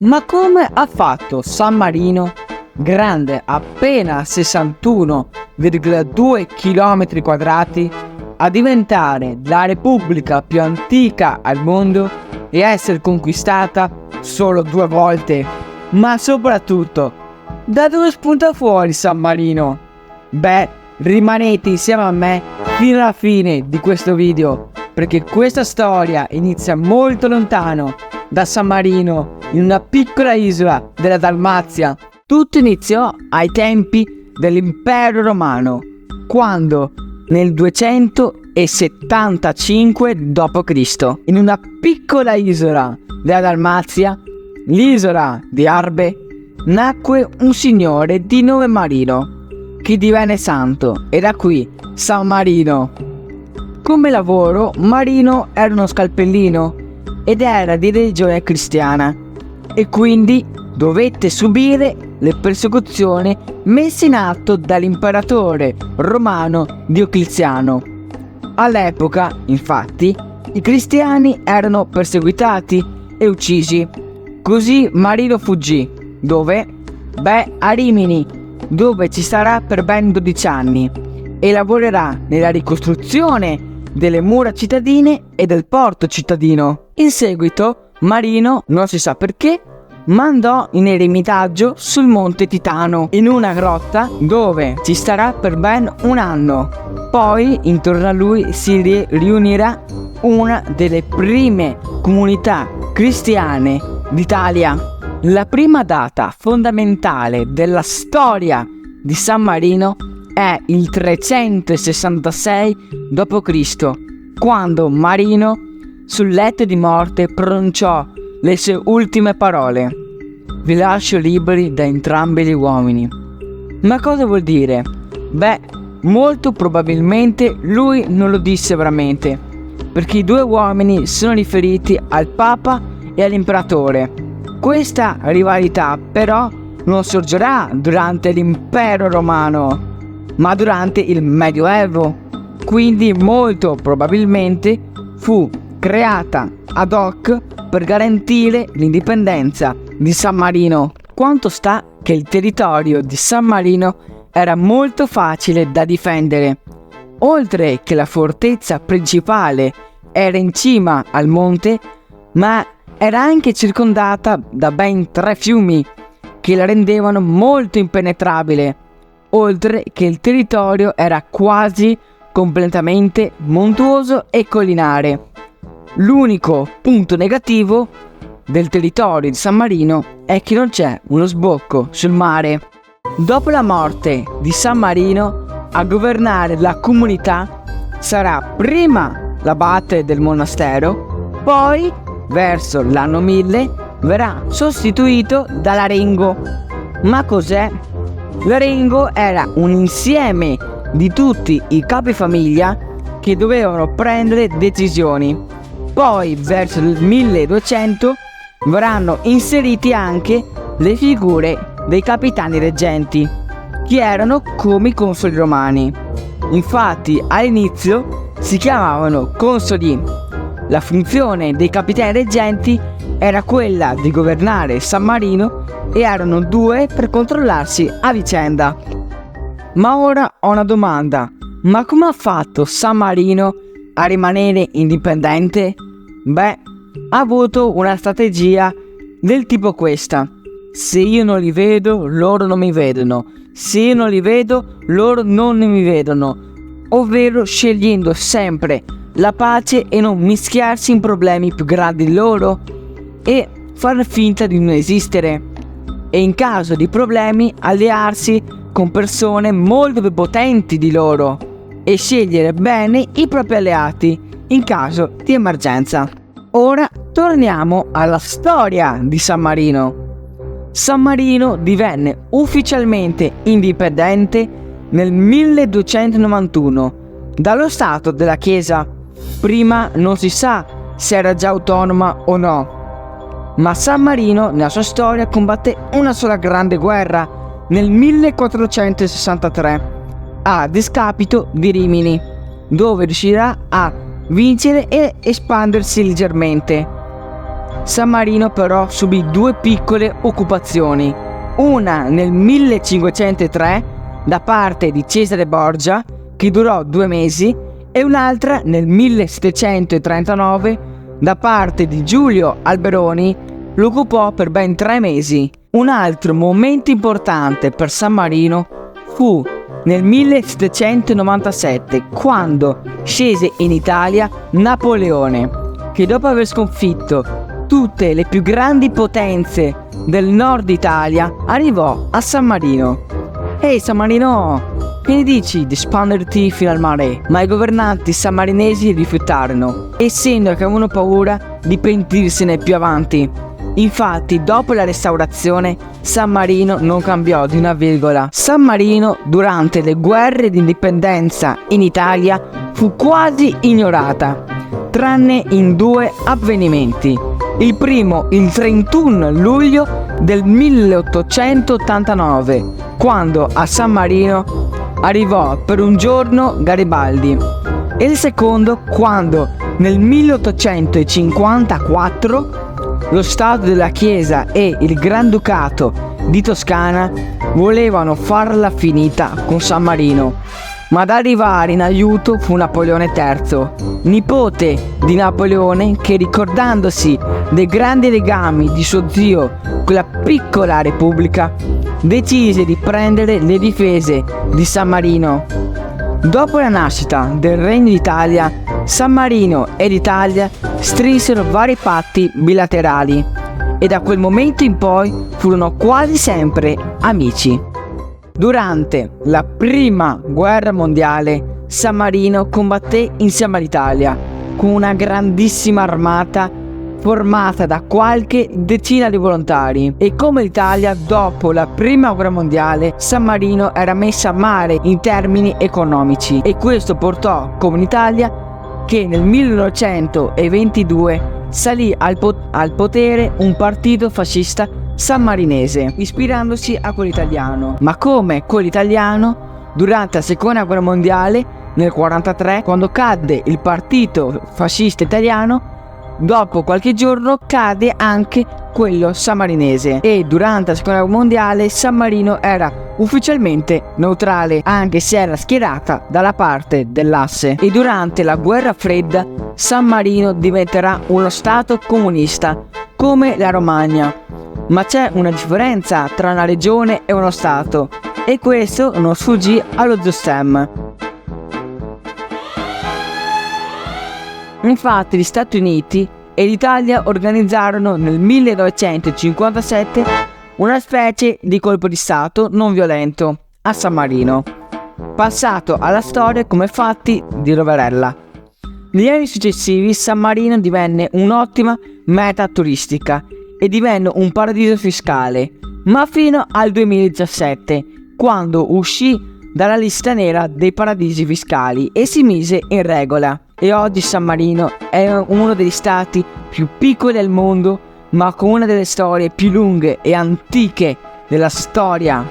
Ma come ha fatto San Marino, grande appena 61,2 km quadrati, a diventare la repubblica più antica al mondo e essere conquistata solo 2 volte? Ma soprattutto, da dove spunta fuori San Marino? Beh, rimanete insieme a me fino alla fine di questo video, perché questa storia inizia molto lontano da San Marino, in una piccola isola della Dalmazia. Tutto iniziò ai tempi dell'Impero Romano, quando nel 275 d.C., in una piccola isola della Dalmazia, l'isola di Arbe, nacque un signore di nome Marino, che divenne santo, e da qui San Marino. Come lavoro, Marino era uno scalpellino ed era di religione cristiana, e quindi dovette subire le persecuzioni messe in atto dall'imperatore romano Diocleziano. All'epoca, infatti, i cristiani erano perseguitati e uccisi. Così Marino fuggì. Dove? Beh, a Rimini, dove ci starà per ben 12 anni e lavorerà nella ricostruzione delle mura cittadine e del porto cittadino. In seguito Marino, non si sa perché, mandò in eremitaggio sul monte Titano, in una grotta dove ci starà per ben 1 anno. Poi intorno a lui si riunirà una delle prime comunità cristiane d'Italia. La prima data fondamentale della storia di San Marino è il 366 d.C., quando Marino, sul letto di morte, pronunciò le sue ultime parole: "Vi lascio liberi da entrambi gli uomini". Ma cosa vuol dire? Beh, molto probabilmente lui non lo disse veramente, perché i 2 uomini sono riferiti al Papa e all'imperatore. Questa rivalità però non sorgerà durante l'Impero Romano, ma durante il Medioevo, quindi molto probabilmente fu creata ad hoc per garantire l'indipendenza di San Marino. Quanto sta che il territorio di San Marino era molto facile da difendere. Oltre che la fortezza principale era in cima al monte, ma era anche circondata da ben 3 fiumi che la rendevano molto impenetrabile, oltre che il territorio era quasi completamente montuoso e collinare. L'unico punto negativo del territorio di San Marino è che non c'è uno sbocco sul mare. Dopo la morte di San Marino, a governare la comunità sarà prima l'abate del monastero, poi verso l'anno 1000 verrà sostituito dall'Arengo. Ma cos'è? L'Arengo era un insieme di tutti i capifamiglia che dovevano prendere decisioni. Poi verso il 1200 verranno inseriti anche le figure dei capitani reggenti, che erano come i consoli romani. Infatti all'inizio si chiamavano consoli. La funzione dei capitani reggenti era quella di governare San Marino e erano 2 per controllarsi a vicenda. Ma ora ho una domanda: ma come ha fatto San Marino a rimanere indipendente? Beh, ha avuto una strategia del tipo questa: se io non li vedo, loro non mi vedono; se io non li vedo, loro non mi vedono, ovvero scegliendo sempre la pace e non mischiarsi in problemi più grandi di loro e far finta di non esistere, e in caso di problemi allearsi con persone molto più potenti di loro e scegliere bene i propri alleati in caso di emergenza. Ora torniamo alla storia di San Marino. San Marino divenne ufficialmente indipendente nel 1291 dallo Stato della Chiesa. Prima non si sa se era già autonoma o no, ma San Marino nella sua storia combatté una sola grande guerra nel 1463 a discapito di Rimini, dove riuscirà a vincere e espandersi leggermente. San Marino però subì due piccole occupazioni, una nel 1503 da parte di Cesare Borgia, che durò 2 mesi, e un'altra nel 1739 da parte di Giulio Alberoni, lo occupò per ben 3 mesi. Un altro momento importante per San Marino fu nel 1797, quando scese in Italia Napoleone, che dopo aver sconfitto tutte le più grandi potenze del nord Italia arrivò a San Marino. Ehi San Marino, che ne dici di espanderti fino al mare? Ma i governanti sammarinesi rifiutarono, essendo che avevano paura di pentirsene più avanti. Infatti, dopo la restaurazione, San Marino non cambiò di una virgola. San Marino, durante le guerre di indipendenza in Italia, fu quasi ignorata, tranne in 2 avvenimenti. Il primo, il 31 luglio del 1889, quando a San Marino arrivò per un giorno Garibaldi, e il secondo, quando nel 1854 lo Stato della Chiesa e il Granducato di Toscana volevano farla finita con San Marino, ma ad arrivare in aiuto fu Napoleone III, nipote di Napoleone, che, ricordandosi dei grandi legami di suo zio con la piccola repubblica, decise di prendere le difese di San Marino. Dopo la nascita del Regno d'Italia, San Marino e l'Italia strinsero vari patti bilaterali e da quel momento in poi furono quasi sempre amici. Durante la Prima Guerra Mondiale, San Marino combatté insieme all'Italia con una grandissima armata formata da qualche decina di volontari, e come l'Italia dopo la Prima Guerra Mondiale, San Marino era messa a male in termini economici, e questo portò, come l'Italia, che nel 1922 salì al potere un partito fascista sammarinese, ispirandosi a quello italiano. Ma come quello italiano, durante la Seconda Guerra Mondiale, nel 1943, quando cadde il partito fascista italiano, dopo qualche giorno cade anche quello sammarinese, e durante la Seconda Guerra Mondiale San Marino era ufficialmente neutrale, anche se era schierata dalla parte dell'asse. E durante la Guerra Fredda San Marino diventerà uno stato comunista come la Romagna. Ma c'è una differenza tra una regione e uno stato, e questo non sfuggì allo zio Sam. Infatti gli Stati Uniti e l'Italia organizzarono nel 1957 una specie di colpo di stato non violento a San Marino, passato alla storia come fatti di Roverella. Negli anni successivi San Marino divenne un'ottima meta turistica e divenne un paradiso fiscale, ma fino al 2017, quando uscì dalla lista nera dei paradisi fiscali e si mise in regola. E oggi San Marino è uno degli stati più piccoli del mondo, ma con una delle storie più lunghe e antiche della storia